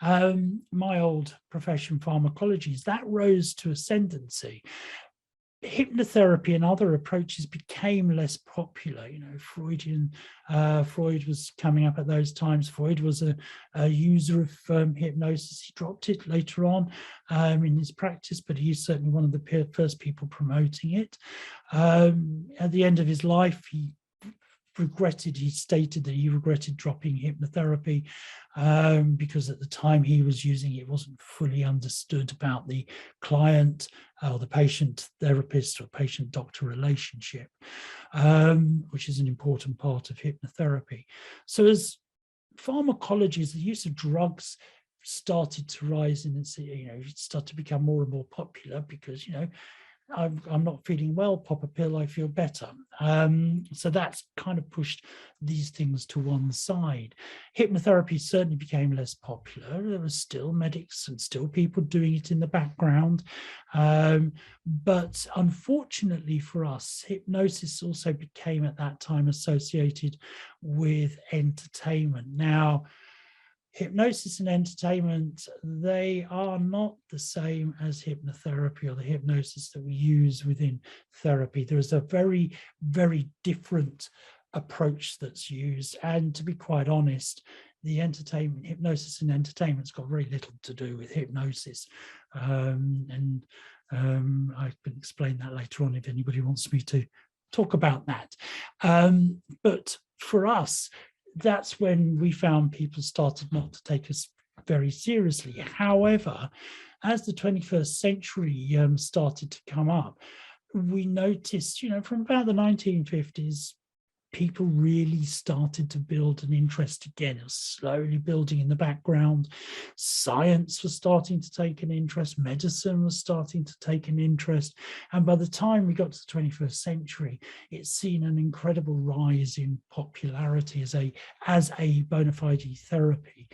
My old profession, pharmacology, that rose to ascendancy. Hypnotherapy and other approaches became less popular. Freud was coming up at those times. Freud was a user of hypnosis. He dropped it later on in his practice, but he's certainly one of the first people promoting it. At the end of his life, he stated that he regretted dropping hypnotherapy because at the time he was using it, it wasn't fully understood about the client or the patient therapist or patient doctor relationship, which is an important part of hypnotherapy. So as pharmacology, as the use of drugs started to rise and it started to become more and more popular because, I'm not feeling well, pop a pill, I feel better. So that's kind of pushed these things to one side. Hypnotherapy certainly became less popular. There were still medics and still people doing it in the background. But unfortunately for us, hypnosis also became at that time associated with entertainment. Now, hypnosis and entertainment, they are not the same as hypnotherapy or the hypnosis that we use within therapy. There is a very, very different approach that's used. And to be quite honest, the hypnosis and entertainment's got very little to do with hypnosis. I can explain that later on if anybody wants me to talk about that. But for us, that's when we found people started not to take us very seriously. However, as the 21st century started to come up, we noticed, from about the 1950s, people really started to build an interest again. It was slowly building in the background. Science was starting to take an interest. Medicine was starting to take an interest. And by the time we got to the 21st century, it's seen an incredible rise in popularity as a bona fide therapy.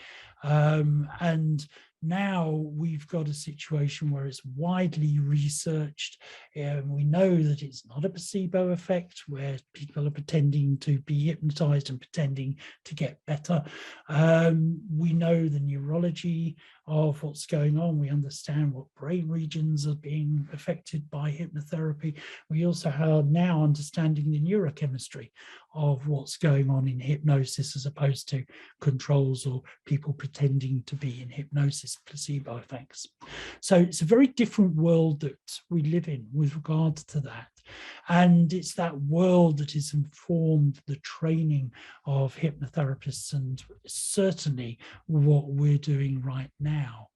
And now we've got a situation where it's widely researched. We know that it's not a placebo effect where people are pretending to be hypnotized and pretending to get better. We know the neurology of what's going on. We understand what brain regions are being affected by hypnotherapy. We also are now understanding the neurochemistry of what's going on in hypnosis as opposed to controls or people pretending to be in hypnosis, placebo effects. So it's a very different world that we live in with regard to that. And it's that world that has informed the training of hypnotherapists and certainly what we're doing right now.